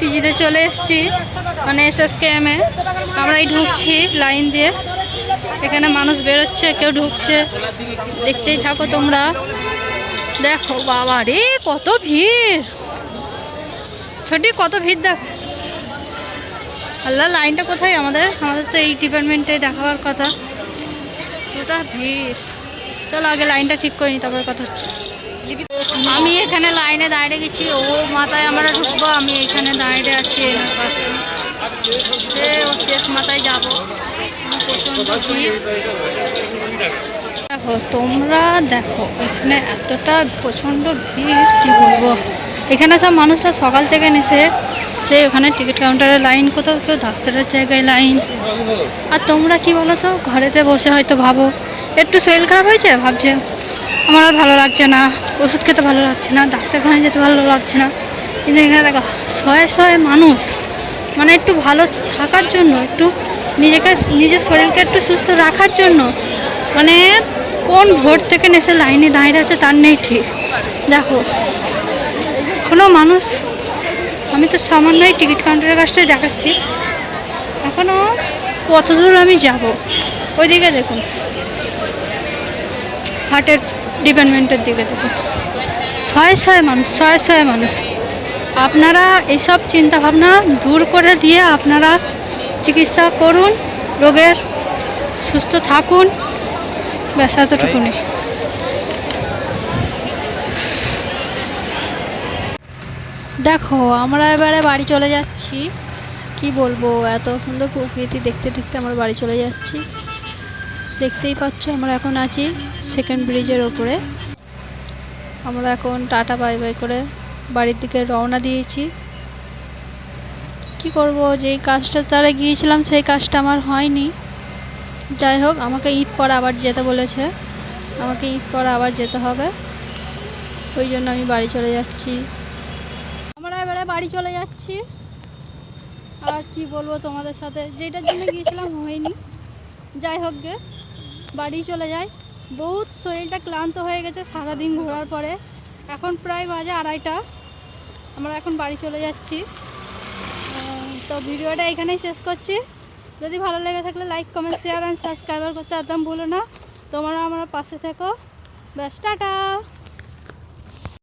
পিজিতে চলে এসেছি, মানে SSKM-এ। আমরাই ঢুকছি লাইন দিয়ে। এখানে মানুষ বেরোচ্ছে, কেউ ঢুকছে, দেখতেই থাকো তোমরা। দেখো বাবা রে, কত ভিড়! ছোটি, কত ভিড় দেখ। আল্লাহ, লাইনটা কোথায় আমাদের? আমাদের তো এই ডিপার্টমেন্টে দেখাবার কথা। ওটা ভিড়। চলো আগে লাইনটা ঠিক করে নি, তারপরে কথা হচ্ছে। আমি এখানে লাইনে দাঁড়িয়ে গেছি, ও মাথায় আমরা ঢুকবো, আমি এখানে দাঁড়িয়ে আছি এনার পাশে। সে ও শেষ মাথায় যাবো। প্রচণ্ড ভিড়। দেখো তোমরা, দেখো এখানে এতটা প্রচণ্ড ভিড়, কি বলবো। এখানে সব মানুষরা সকাল থেকে নেছে, সে ওখানে টিকিট কাউন্টারে লাইন, কোথাও কেউ ডাক্তারের জায়গায় লাইন। আর তোমরা কি বলো তো, ঘরেতে বসে হয়তো ভাবো একটু শরীর খারাপ হয়েছে, ভাবছে আমার আর ভালো লাগছে না, ওষুধ খেতে ভালো লাগছে না, ডাক্তারখানায় যেতে ভালো লাগছে না। কিন্তু এখানে দেখো শয়ে শয়ে মানুষ, মানে একটু ভালো থাকার জন্য, একটু নিজের শরীরকে একটু সুস্থ রাখার জন্য, মানে কোন ভোর থেকে নেশে লাইনে দাঁড়িয়ে আছে তার নেই ঠিক। দেখো কোনো মানুষ, আমি তো সামান্যই টিকিট কাউন্টারের কাছটাই দেখাচ্ছি, এখনও কত দূর আমি যাব। ওইদিকে দেখুন, হার্টের ডিপার্টমেন্টের দিকে দেখুন, শয়ে শয়ে মানুষ, শয়ে শয়ে মানুষ। আপনারা এইসব চিন্তাভাবনা দূর করে দিয়ে আপনারা চিকিৎসা করুন, রোগের সুস্থ থাকুন, ব্যাস এতটুকুনি। দেখো আমরা এবারে বাড়ি চলে যাচ্ছি। কি বলবো, এত সুন্দর প্রকৃতি দেখতে দেখতে আমরা বাড়ি চলে যাচ্ছি। দেখতেই পাচ্ছ আমরা এখন আছি সেকেন্ড ব্রিজের ওপরে। আমরা এখন টাটা বাই বাই করে বাড়ির দিকে রওনা দিয়েছি। কি করব, যেই কাজটা তারা গিয়েছিলাম সেই কাজটা আমার হয়নি। যাই হোক, আমাকে ঈদ পরে আবার যেতে বলেছে, আমাকে ঈদ পরে আবার যেতে হবে, ওই জন্য আমি বাড়ি চলে যাচ্ছি। আমরা এবারে বাড়ি চলে যাচ্ছি। আর কি বলবো তোমাদের সাথে, যেটার জন্য গিয়েছিলাম হয়নি। যাই হোক গে, বাড়ি চলে যাই। বহুত শরীরটা ক্লান্ত হয়ে গেছে সারাদিন ঘোরার পরে। এখন প্রায় বাজে 2:30। আমরা এখন বাড়ি চলে যাচ্ছি। তো ভিডিওটা এখানেই শেষ করছি। যদি ভালো লেগে থাকলে like, comment, share and subscriber করতে একদম ভুলো না। তোমরা আমার পাশে থেকো। ব্যাস, টাটা।